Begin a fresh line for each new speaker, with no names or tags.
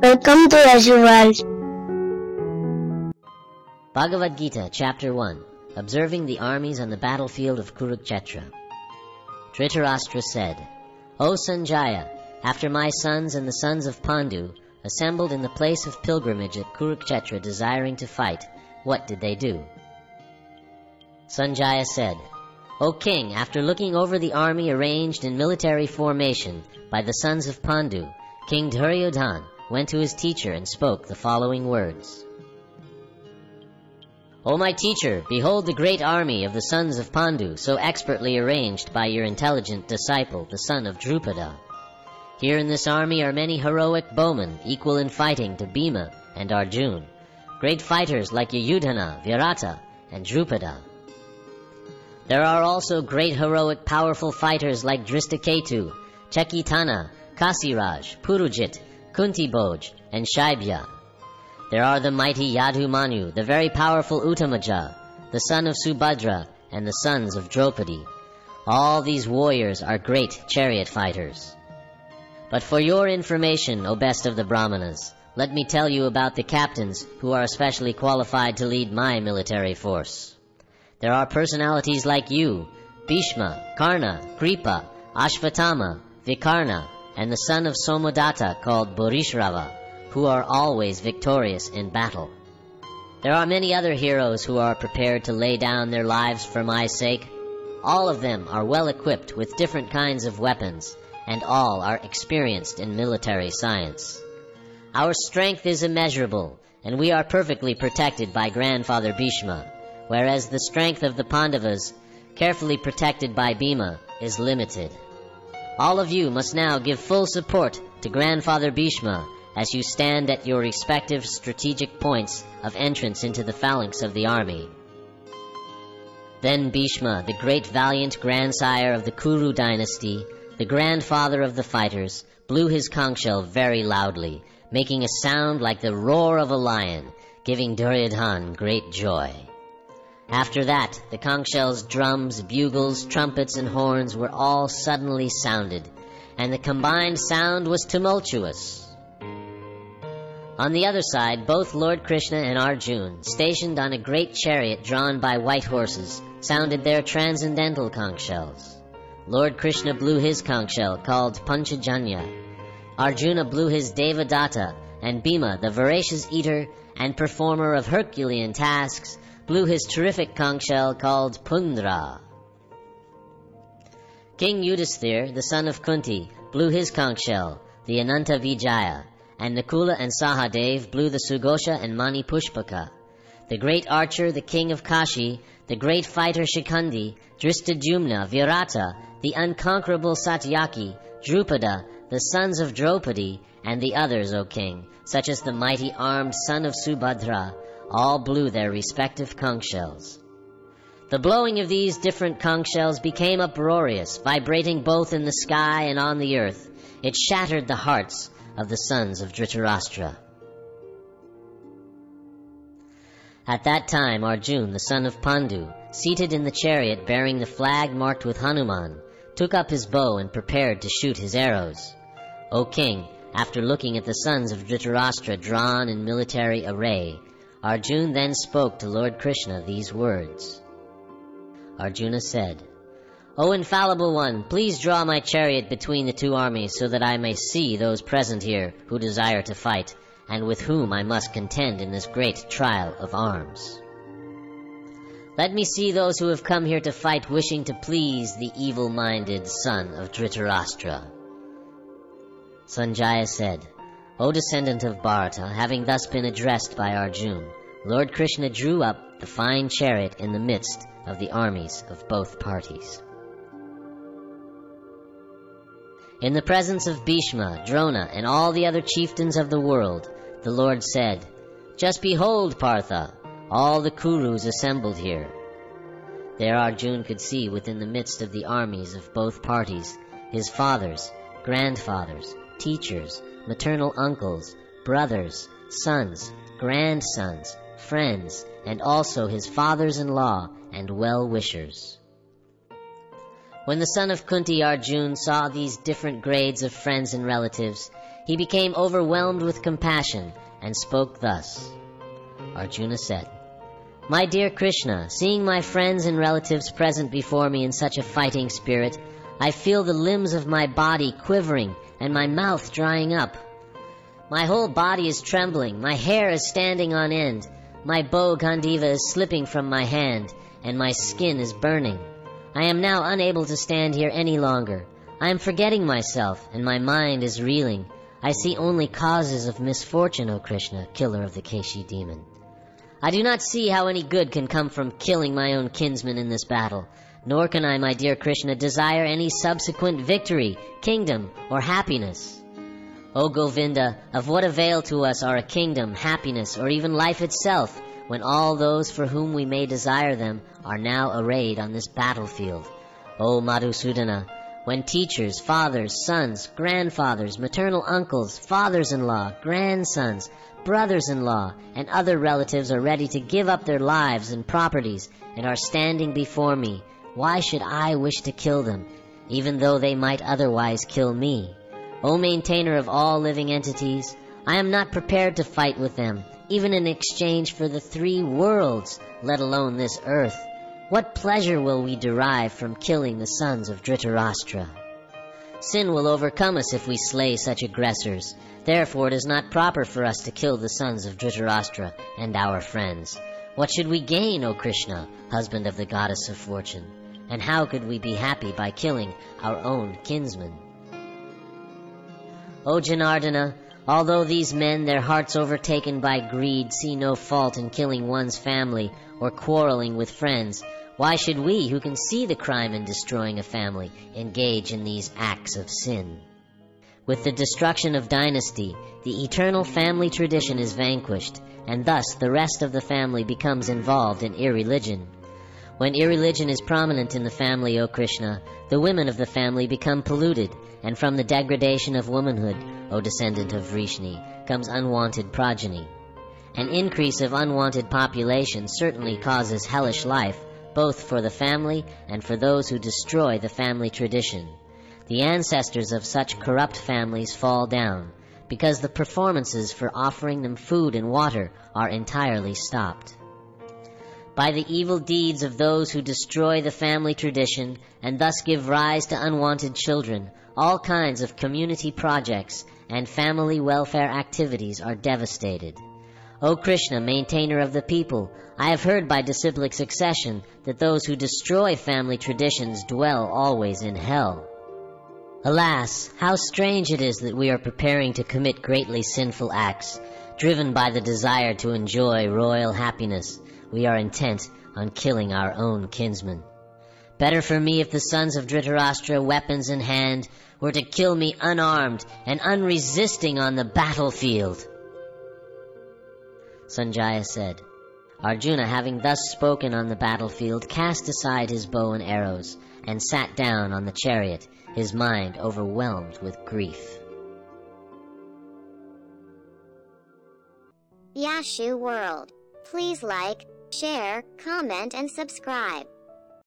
Welcome to Azure World.
Bhagavad Gita, Chapter 1, Observing the Armies on the Battlefield of Kurukshetra. Dhritarashtra said, O Sanjaya, after my sons and the sons of Pandu assembled in the place of pilgrimage at Kurukshetra desiring to fight, what did they do? Sanjaya said, O king, after looking over the army arranged in military formation by the sons of Pandu, King Duryodhana went to his teacher and spoke the following words. O my teacher, behold the great army of the sons of Pandu, so expertly arranged by your intelligent disciple, the son of Drupada. Here in this army are many heroic bowmen, equal in fighting to Bhima and Arjuna, great fighters like Yudhana, Virata, and Drupada. There are also great heroic powerful fighters like Drishtaketu, Chekitana, Kasiraj, Purujit, Kuntibhoj, and Shaibya. There are the mighty Yadumanu, the very powerful Uttamaja, the son of Subhadra, and the sons of Draupadi. All these warriors are great chariot fighters. But for your information, O best of the Brahmanas, let me tell you about the captains who are especially qualified to lead my military force. There are personalities like you, Bhishma, Karna, Kripa, Ashvatthama, Vikarna, and the son of Somadatta called Bharishrava, who are always victorious in battle. There are many other heroes who are prepared to lay down their lives for my sake. All of them are well equipped with different kinds of weapons, and all are experienced in military science. Our strength is immeasurable, and we are perfectly protected by grandfather Bhishma, whereas the strength of the Pandavas, carefully protected by Bhima, is limited. All of you must now give full support to grandfather Bhishma as you stand at your respective strategic points of entrance into the phalanx of the army. Then Bhishma, the great valiant grandsire of the Kuru dynasty, the grandfather of the fighters, blew his conch shell very loudly, making a sound like the roar of a lion, giving Duryodhana great joy. After that, the conch shells, drums, bugles, trumpets, and horns were all suddenly sounded, and the combined sound was tumultuous. On the other side, both Lord Krishna and Arjuna, stationed on a great chariot drawn by white horses, sounded their transcendental conch shells. Lord Krishna blew his conch shell, called Panchajanya. Arjuna blew his Devadatta, and Bhima, the voracious eater and performer of Herculean tasks, blew his terrific conch shell called Pundra. King Yudhisthira, the son of Kunti, blew his conch shell, the Ananta Vijaya, and Nakula and Sahadev blew the Sugosha and Mani Pushpaka. The great archer, the king of Kashi, the great fighter Shikhandi, Drishtadyumna, Virata, the unconquerable Satyaki, Drupada, the sons of Draupadi, and the others, O king, such as the mighty armed son of Subhadra, all blew their respective conch shells. The blowing of these different conch shells became uproarious, vibrating both in the sky and on the earth. It shattered the hearts of the sons of Dhritarashtra. At that time Arjuna, the son of Pandu, seated in the chariot bearing the flag marked with Hanuman, took up his bow and prepared to shoot his arrows. O king, after looking at the sons of Dhritarashtra drawn in military array, Arjuna then spoke to Lord Krishna these words. Arjuna said, O infallible one, please draw my chariot between the two armies so that I may see those present here who desire to fight, and with whom I must contend in this great trial of arms. Let me see those who have come here to fight wishing to please the evil-minded son of Dhritarashtra. Sanjaya said, O descendant of Bharata, having thus been addressed by Arjuna, Lord Krishna drew up the fine chariot in the midst of the armies of both parties. In the presence of Bhishma, Drona, and all the other chieftains of the world, the Lord said, Just behold, Partha, all the Kurus assembled here. There Arjuna could see within the midst of the armies of both parties his fathers, grandfathers, teachers, maternal uncles, brothers, sons, grandsons, friends, and also his fathers-in-law and well-wishers. When the son of Kunti, Arjun, saw these different grades of friends and relatives, he became overwhelmed with compassion and spoke thus. Arjuna said, "My dear Krishna, seeing my friends and relatives present before me in such a fighting spirit, I feel the limbs of my body quivering and my mouth drying up. My whole body is trembling, my hair is standing on end, my bow Gandiva is slipping from my hand, and my skin is burning. I am now unable to stand here any longer. I am forgetting myself, and my mind is reeling. I see only causes of misfortune, O Krishna, killer of the Keshi demon. I do not see how any good can come from killing my own kinsman in this battle, nor can I, my dear Krishna, desire any subsequent victory, kingdom, or happiness. O Govinda, of what avail to us are a kingdom, happiness, or even life itself, when all those for whom we may desire them are now arrayed on this battlefield? O Madhusudana, when teachers, fathers, sons, grandfathers, maternal uncles, fathers-in-law, grandsons, brothers-in-law, and other relatives are ready to give up their lives and properties and are standing before me, why should I wish to kill them, even though they might otherwise kill me? O maintainer of all living entities, I am not prepared to fight with them, even in exchange for the 3 worlds, let alone this earth. What pleasure will we derive from killing the sons of Dhritarashtra? Sin will overcome us if we slay such aggressors. Therefore it is not proper for us to kill the sons of Dhritarashtra and our friends. What should we gain, O Krishna, husband of the goddess of fortune? And how could we be happy by killing our own kinsmen? O Janardana, although these men, their hearts overtaken by greed, see no fault in killing one's family or quarreling with friends, why should we, who can see the crime in destroying a family, engage in these acts of sin? With the destruction of dynasty, the eternal family tradition is vanquished, and thus the rest of the family becomes involved in irreligion. When irreligion is prominent in the family, O Krishna, the women of the family become polluted, and from the degradation of womanhood, O descendant of Vrishni, comes unwanted progeny. An increase of unwanted population certainly causes hellish life, both for the family and for those who destroy the family tradition. The ancestors of such corrupt families fall down, because the performances for offering them food and water are entirely stopped. By the evil deeds of those who destroy the family tradition and thus give rise to unwanted children, all kinds of community projects and family welfare activities are devastated. O Krishna, maintainer of the people, I have heard by disciplic succession that those who destroy family traditions dwell always in hell. Alas, how strange it is that we are preparing to commit greatly sinful acts. Driven by the desire to enjoy royal happiness, we are intent on killing our own kinsmen. Better for me if the sons of Dhritarashtra, weapons in hand, were to kill me unarmed and unresisting on the battlefield. Sanjaya said, Arjuna, having thus spoken on the battlefield, cast aside his bow and arrows and sat down on the chariot, his mind overwhelmed with grief.
Yashu World. Please like, share, comment and subscribe.